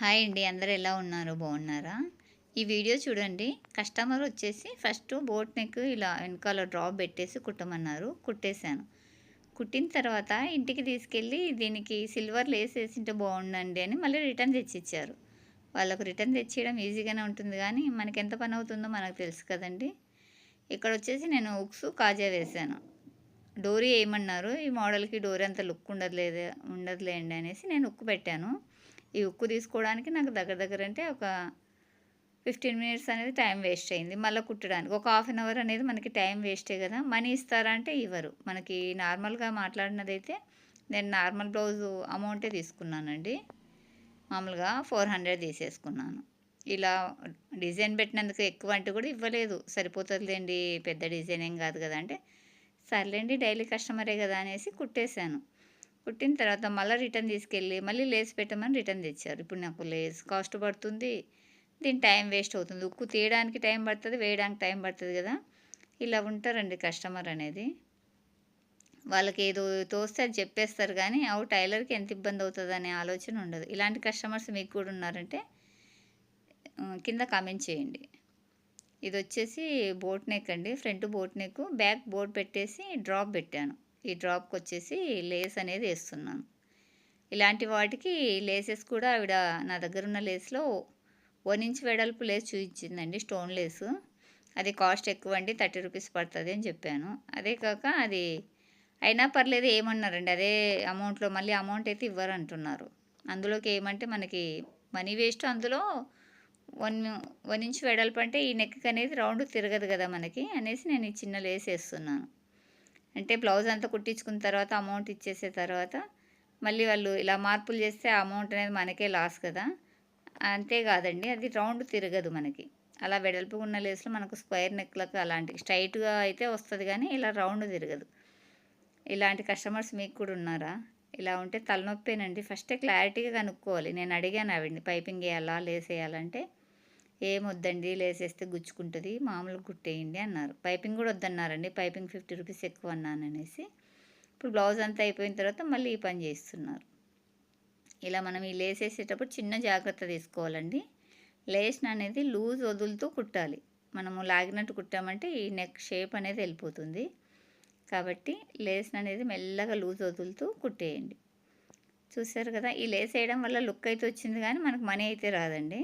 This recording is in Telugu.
హాయ్ అండి. అందరూ ఎలా ఉన్నారు? బాగున్నారా? ఈ వీడియో చూడండి. కస్టమర్ వచ్చేసి ఫస్ట్ బోట్ నెక్ ఇలా వెనకాల డ్రాప్ పెట్టేసి కుట్టమన్నారు. కుట్టేశాను. కుట్టిన తర్వాత ఇంటికి తీసుకెళ్ళి దీనికి సిల్వర్ లేస్ వేసింటే బాగుండండి అని మళ్ళీ రిటర్న్ తెచ్చిచ్చారు. వాళ్ళకు రిటర్న్ తెచ్చియడం ఈజీగానే ఉంటుంది కానీ మనకి ఎంత పని అవుతుందో మనకు తెలుసు కదండి. ఇక్కడ వచ్చేసి నేను ఉక్సు కాజా వేశాను. డోరీ వేయమన్నారు. ఈ మోడల్కి డోరీ అంత లుక్ ఉండదులేండి అనేసి నేను ఉక్కు పెట్టాను. ఈ ఉక్కు తీసుకోవడానికి నాకు దగ్గర దగ్గర అంటే ఒక 15 మినిట్స్ అనేది టైం వేస్ట్ అయింది. మళ్ళీ కుట్టడానికి ఒక హాఫ్ అన్ అవర్ అనేది మనకి టైం వేస్టే కదా. మనీ ఇస్తారా అంటే ఇవ్వరు. మనకి నార్మల్గా మాట్లాడినదైతే నేను నార్మల్ బ్లౌజు అమౌంటే తీసుకున్నానండి. మామూలుగా 400 తీసేసుకున్నాను. ఇలా డిజైన్ పెట్టినందుకు ఎక్కువ అంటే కూడా ఇవ్వలేదు. సరిపోతుందిలేండి, పెద్ద డిజైన్ ఏం కాదు కదా అంటే, సర్లేండి డైలీ కస్టమరే కదా అనేసి కుట్టేశాను. కుట్టిన తర్వాత మళ్ళీ రిటర్న్ తీసుకెళ్ళి మళ్ళీ లేస్ పెట్టమని రిటర్న్ తెచ్చారు. ఇప్పుడు నాకు లేస్ కాస్ట్ పడుతుంది, దీని టైం వేస్ట్ అవుతుంది. ఉక్కు తీయడానికి టైం పడుతుంది, వేయడానికి టైం పడుతుంది కదా. ఇలా ఉంటారండి కస్టమర్ అనేది. వాళ్ళకి ఏదో తోస్తే అది చెప్పేస్తారు కానీ టైలర్కి ఎంత ఇబ్బంది అవుతుంది అనే ఆలోచన ఉండదు. ఇలాంటి కస్టమర్స్ మీకు కూడా ఉన్నారంటే కింద కామెంట్ చేయండి. ఇది వచ్చేసి బోట్ నెక్ అండి. Front boat neck, back boat పెట్టేసి డ్రాప్ పెట్టాను. ఈ డ్రాప్కి వచ్చేసి లేస్ అనేది వేస్తున్నాను. ఇలాంటి వాటికి లేసెస్ కూడా ఆవిడ నా దగ్గర ఉన్న లేస్లో 1 ఇంచ్ వెడల్పు లేస్ చూపించిందండి, స్టోన్ లేసు. అది కాస్ట్ ఎక్కువ అండి, 30 రూపీస్ పడుతుంది అని చెప్పాను. అదే కాక అది అయినా పర్లేదు ఏమన్నారండి, అదే అమౌంట్లో మళ్ళీ అమౌంట్ అయితే ఇవ్వరు అంటున్నారు. అందులోకి ఏమంటే మనకి మనీ వేస్ట్. అందులో 1 ఇంచ్ వెడల్పు అంటే ఈ నెక్ అనేది రౌండ్ తిరగదు కదా మనకి అనేసి నేను ఈ చిన్న లేస్ వేస్తున్నాను. అంటే బ్లౌజ్ అంతా కుట్టించుకున్న తర్వాత అమౌంట్ ఇచ్చేసే తర్వాత మళ్ళీ వాళ్ళు ఇలా మార్పులు చేస్తే ఆ అమౌంట్ అనేది మనకే లాస్ కదా. అంతేకాదండి, అది రౌండ్ తిరగదు మనకి. అలా వెడల్పుగా ఉన్న లేస్లో మనకు స్క్వేర్ నెక్లకు అలాంటి స్ట్రైట్గా అయితే వస్తుంది కానీ ఇలా రౌండ్ తిరగదు. ఇలాంటి కస్టమర్స్ మీకు కూడా ఉన్నారా? ఇలా ఉంటే తలనొప్పేనండి. ఫస్టే క్లారిటీగా కనుక్కోవాలి. నేను అడిగాను ఆవిడని, పైపింగ్ వేయాలా లేస్ వేయాలంటే, ఏమొద్దండి లేసేస్తే గుచ్చుకుంటుంది, మామూలుగా కుట్టేయండి అన్నారు. పైపింగ్ కూడా వద్దన్నారండి. పైపింగ్ 50 రూపీస్ ఎక్కువ అన్నాను అనేసి. ఇప్పుడు బ్లౌజ్ అంతా అయిపోయిన తర్వాత మళ్ళీ ఈ పని చేస్తున్నారు. ఇలా మనం ఈ లేస్ వేసేటప్పుడు చిన్న జాగ్రత్త తీసుకోవాలండి. లేస్ని అనేది లూజ్ వదులుతూ కుట్టాలి. మనము లాగినట్టు కుట్టామంటే ఈ నెక్ షేప్ అనేది వెళ్ళిపోతుంది. కాబట్టి లేస్ని అనేది మెల్లగా లూజ్ వదులుతూ కుట్టేయండి. చూసారు కదా, ఈ లేస్ వేయడం వల్ల లుక్ అయితే వచ్చింది కానీ మనకు మనీ అయితే రాదండి.